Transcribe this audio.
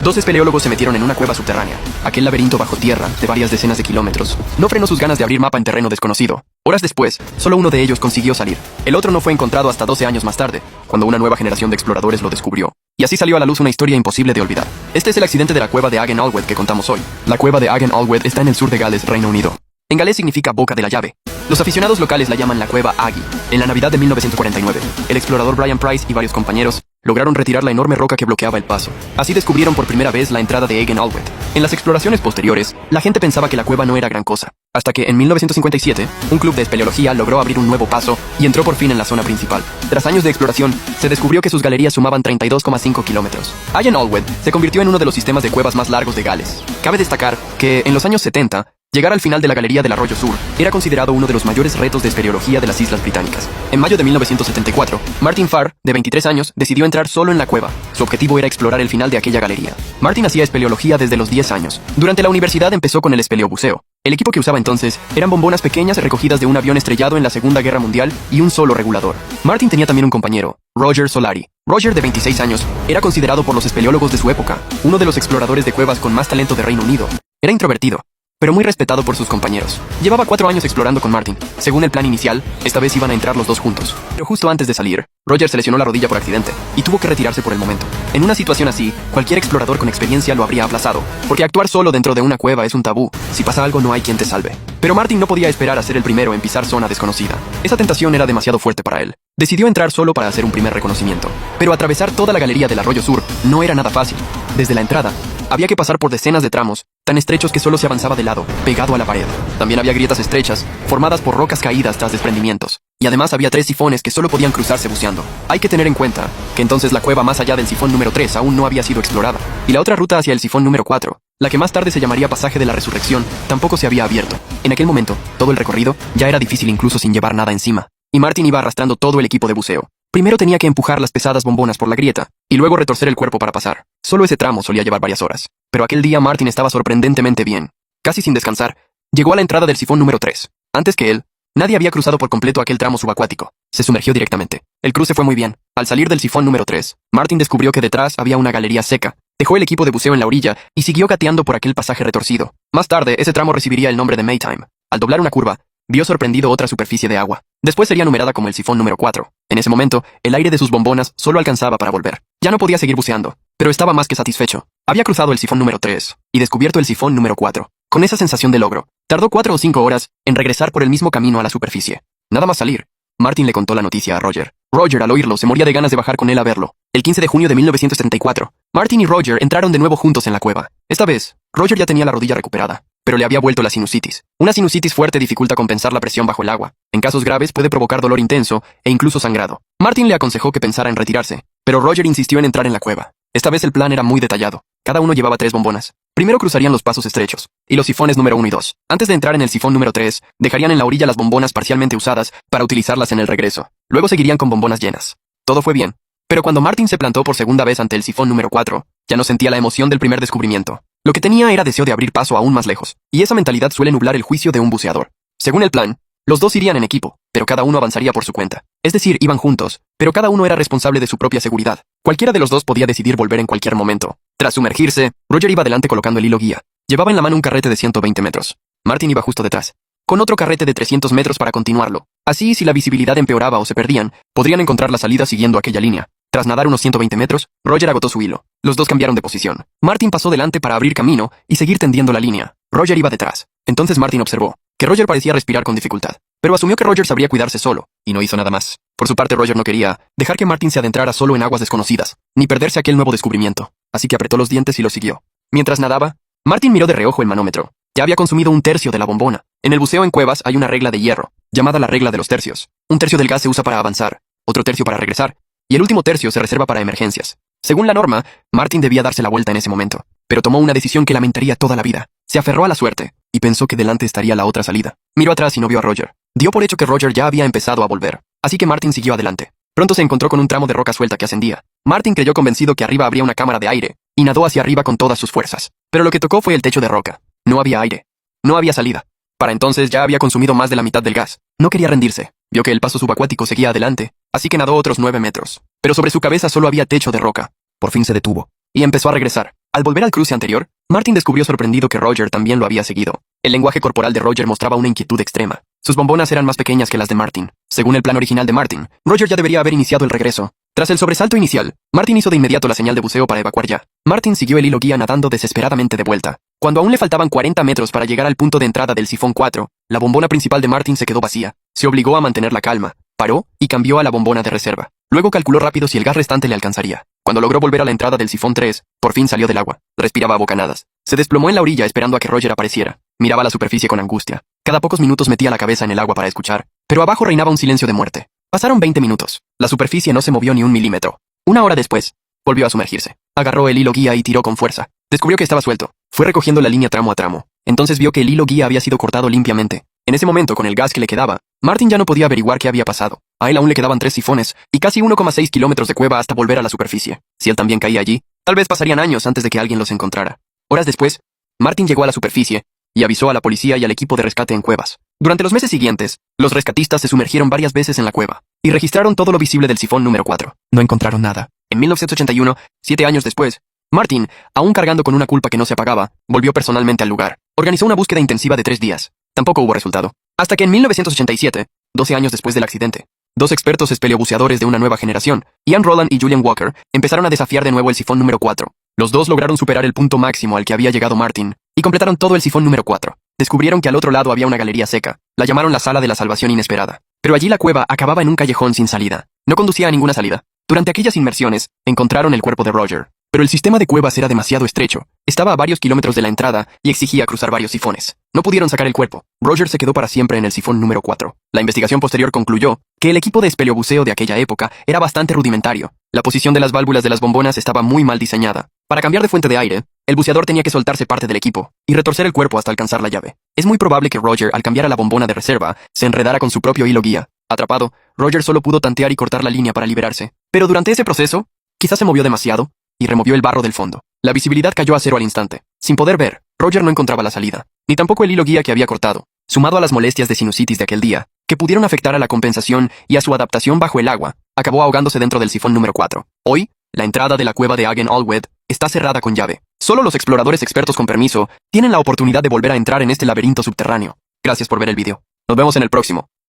Dos espeleólogos se metieron en una cueva subterránea. Aquel laberinto bajo tierra, de varias decenas de kilómetros, no frenó sus ganas de abrir mapa en terreno desconocido. Horas después, solo uno de ellos consiguió salir. El otro no fue encontrado hasta 12 años más tarde, cuando una nueva generación de exploradores lo descubrió. Y así salió a la luz una historia imposible de olvidar. Este es el accidente de la cueva de Agen Alwed que contamos hoy. La cueva de Agen Alwed está en el sur de Gales, Reino Unido. En galés significa boca de la llave. Los aficionados locales la llaman la cueva Aggie. En la Navidad de 1949, el explorador Brian Price y varios compañeros lograron retirar la enorme roca que bloqueaba el paso. Así descubrieron por primera vez la entrada de Agen Alwed. En las exploraciones posteriores, la gente pensaba que la cueva no era gran cosa, hasta que en 1957, un club de espeleología logró abrir un nuevo paso y entró por fin en la zona principal. Tras años de exploración, se descubrió que sus galerías sumaban 32,5 kilómetros. Agen Alwed se convirtió en uno de los sistemas de cuevas más largos de Gales. Cabe destacar que, en los años 70, llegar al final de la galería del Arroyo Sur era considerado uno de los mayores retos de espeleología de las Islas Británicas. En mayo de 1974, Martin Farr, de 23 años, decidió entrar solo en la cueva. Su objetivo era explorar el final de aquella galería. Martin hacía espeleología desde los 10 años. Durante la universidad empezó con el espeleobuceo. El equipo que usaba entonces eran bombonas pequeñas recogidas de un avión estrellado en la Segunda Guerra Mundial y un solo regulador. Martin tenía también un compañero, Roger Solari. Roger, de 26 años, era considerado por los espeleólogos de su época uno de los exploradores de cuevas con más talento de Reino Unido. Era introvertido, pero muy respetado por sus compañeros. Llevaba 4 años explorando con Martin. Según el plan inicial, esta vez iban a entrar los dos juntos. Pero justo antes de salir, Roger se lesionó la rodilla por accidente y tuvo que retirarse por el momento. En una situación así, cualquier explorador con experiencia lo habría aplazado, porque actuar solo dentro de una cueva es un tabú. Si pasa algo, no hay quien te salve. Pero Martin no podía esperar a ser el primero en pisar zona desconocida. Esa tentación era demasiado fuerte para él. Decidió entrar solo para hacer un primer reconocimiento. Pero atravesar toda la galería del Arroyo Sur no era nada fácil. Desde la entrada, había que pasar por decenas de tramos, tan estrechos que solo se avanzaba de lado, pegado a la pared. También había grietas estrechas, formadas por rocas caídas tras desprendimientos. Y además había 3 sifones que solo podían cruzarse buceando. Hay que tener en cuenta que entonces la cueva más allá del sifón número 3 aún no había sido explorada. Y la otra ruta hacia el sifón número 4, la que más tarde se llamaría Pasaje de la Resurrección, tampoco se había abierto. En aquel momento, todo el recorrido ya era difícil incluso sin llevar nada encima. Y Martin iba arrastrando todo el equipo de buceo. Primero tenía que empujar las pesadas bombonas por la grieta, y luego retorcer el cuerpo para pasar. Solo ese tramo solía llevar varias horas. Pero aquel día Martin estaba sorprendentemente bien. Casi sin descansar, llegó a la entrada del sifón número 3. Antes que él, nadie había cruzado por completo aquel tramo subacuático. Se sumergió directamente. El cruce fue muy bien. Al salir del sifón número 3, Martin descubrió que detrás había una galería seca. Dejó el equipo de buceo en la orilla y siguió gateando por aquel pasaje retorcido. Más tarde, ese tramo recibiría el nombre de Maytime. Al doblar una curva, vio sorprendido otra superficie de agua. Después sería numerada como el sifón número 4. En ese momento, el aire de sus bombonas solo alcanzaba para volver. Ya no podía seguir buceando, pero estaba más que satisfecho. Había cruzado el sifón número 3 y descubierto el sifón número 4. Con esa sensación de logro, tardó 4 o 5 horas en regresar por el mismo camino a la superficie. Nada más salir, Martin le contó la noticia a Roger. Roger, al oírlo, se moría de ganas de bajar con él a verlo. El 15 de junio de 1974, Martin y Roger entraron de nuevo juntos en la cueva. Esta vez, Roger ya tenía la rodilla recuperada, pero le había vuelto la sinusitis. Una sinusitis fuerte dificulta compensar la presión bajo el agua. En casos graves puede provocar dolor intenso e incluso sangrado. Martin le aconsejó que pensara en retirarse, pero Roger insistió en entrar en la cueva. Esta vez el plan era muy detallado. Cada uno llevaba 3 bombonas. Primero cruzarían los pasos estrechos y los sifones número 1 y 2. Antes de entrar en el sifón número 3, dejarían en la orilla las bombonas parcialmente usadas para utilizarlas en el regreso. Luego seguirían con bombonas llenas. Todo fue bien. Pero cuando Martin se plantó por segunda vez ante el sifón número 4, ya no sentía la emoción del primer descubrimiento. Lo que tenía era deseo de abrir paso aún más lejos, y esa mentalidad suele nublar el juicio de un buceador. Según el plan, los dos irían en equipo, pero cada uno avanzaría por su cuenta. Es decir, iban juntos, pero cada uno era responsable de su propia seguridad. Cualquiera de los dos podía decidir volver en cualquier momento. Tras sumergirse, Roger iba adelante colocando el hilo guía. Llevaba en la mano un carrete de 120 metros. Martin iba justo detrás, con otro carrete de 300 metros para continuarlo. Así, si la visibilidad empeoraba o se perdían, podrían encontrar la salida siguiendo aquella línea. Tras nadar unos 120 metros, Roger agotó su hilo. Los dos cambiaron de posición. Martin pasó delante para abrir camino y seguir tendiendo la línea. Roger iba detrás. Entonces Martin observó que Roger parecía respirar con dificultad, pero asumió que Roger sabría cuidarse solo, y no hizo nada más. Por su parte, Roger no quería dejar que Martin se adentrara solo en aguas desconocidas, ni perderse aquel nuevo descubrimiento, así que apretó los dientes y lo siguió. Mientras nadaba, Martin miró de reojo el manómetro. Ya había consumido 1/3 de la bombona. En el buceo en cuevas hay una regla de hierro, llamada la regla de los tercios. 1/3 del gas se usa para avanzar, otro tercio para regresar, y el último tercio se reserva para emergencias. Según la norma, Martin debía darse la vuelta en ese momento, pero tomó una decisión que lamentaría toda la vida. Se aferró a la suerte, y pensó que delante estaría la otra salida. Miró atrás y no vio a Roger. Dio por hecho que Roger ya había empezado a volver, así que Martin siguió adelante. Pronto se encontró con un tramo de roca suelta que ascendía. Martin creyó convencido que arriba habría una cámara de aire, y nadó hacia arriba con todas sus fuerzas. Pero lo que tocó fue el techo de roca. No había aire. No había salida. Para entonces ya había consumido más de la mitad del gas. No quería rendirse. Vio que el paso subacuático seguía adelante, así que nadó otros 9 metros. Pero sobre su cabeza solo había techo de roca. Por fin se detuvo, y empezó a regresar. Al volver al cruce anterior, Martin descubrió sorprendido que Roger también lo había seguido. El lenguaje corporal de Roger mostraba una inquietud extrema. Sus bombonas eran más pequeñas que las de Martin. Según el plan original de Martin, Roger ya debería haber iniciado el regreso. Tras el sobresalto inicial, Martin hizo de inmediato la señal de buceo para evacuar ya. Martin siguió el hilo guía nadando desesperadamente de vuelta. Cuando aún le faltaban 40 metros para llegar al punto de entrada del sifón 4, la bombona principal de Martin se quedó vacía. Se obligó a mantener la calma, paró y cambió a la bombona de reserva. Luego calculó rápido si el gas restante le alcanzaría. Cuando logró volver a la entrada del sifón 3, por fin salió del agua. Respiraba a bocanadas. Se desplomó en la orilla esperando a que Roger apareciera. Miraba la superficie con angustia. Cada pocos minutos metía la cabeza en el agua para escuchar, pero abajo reinaba un silencio de muerte. Pasaron 20 minutos. La superficie no se movió ni un milímetro. Una hora después, volvió a sumergirse. Agarró el hilo guía y tiró con fuerza. Descubrió que estaba suelto. Fue recogiendo la línea tramo a tramo. Entonces vio que el hilo guía había sido cortado limpiamente. En ese momento, con el gas que le quedaba, Martin ya no podía averiguar qué había pasado. A él aún le quedaban 3 sifones y casi 1,6 kilómetros de cueva hasta volver a la superficie. Si él también caía allí, tal vez pasarían años antes de que alguien los encontrara. Horas después, Martin llegó a la superficie y avisó a la policía y al equipo de rescate en cuevas. Durante los meses siguientes, los rescatistas se sumergieron varias veces en la cueva y registraron todo lo visible del sifón número 4. No encontraron nada. En 1981, 7 años después, Martin, aún cargando con una culpa que no se apagaba, volvió personalmente al lugar. Organizó una búsqueda intensiva de 3 días. Tampoco hubo resultado. Hasta que en 1987, 12 años después del accidente, dos expertos espeleobuceadores de una nueva generación, Ian Rowland y Julian Walker, empezaron a desafiar de nuevo el sifón número 4. Los dos lograron superar el punto máximo al que había llegado Martin y completaron todo el sifón número 4. Descubrieron que al otro lado había una galería seca. La llamaron la sala de la salvación inesperada. Pero allí la cueva acababa en un callejón sin salida. No conducía a ninguna salida. Durante aquellas inmersiones, encontraron el cuerpo de Roger. Pero el sistema de cuevas era demasiado estrecho. Estaba a varios kilómetros de la entrada y exigía cruzar varios sifones. No pudieron sacar el cuerpo. Roger se quedó para siempre en el sifón número 4. La investigación posterior concluyó que el equipo de espeleobuceo de aquella época era bastante rudimentario. La posición de las válvulas de las bombonas estaba muy mal diseñada. Para cambiar de fuente de aire, el buceador tenía que soltarse parte del equipo y retorcer el cuerpo hasta alcanzar la llave. Es muy probable que Roger, al cambiar a la bombona de reserva, se enredara con su propio hilo guía. Atrapado, Roger solo pudo tantear y cortar la línea para liberarse. Pero durante ese proceso, quizás se movió demasiado y removió el barro del fondo. La visibilidad cayó a cero al instante. Sin poder ver, Roger no encontraba la salida, ni tampoco el hilo guía que había cortado. Sumado a las molestias de sinusitis de aquel día, que pudieron afectar a la compensación y a su adaptación bajo el agua, acabó ahogándose dentro del sifón número 4. Hoy, la entrada de la cueva de Agen Allwed está cerrada con llave. Solo los exploradores expertos con permiso tienen la oportunidad de volver a entrar en este laberinto subterráneo. Gracias por ver el video. Nos vemos en el próximo.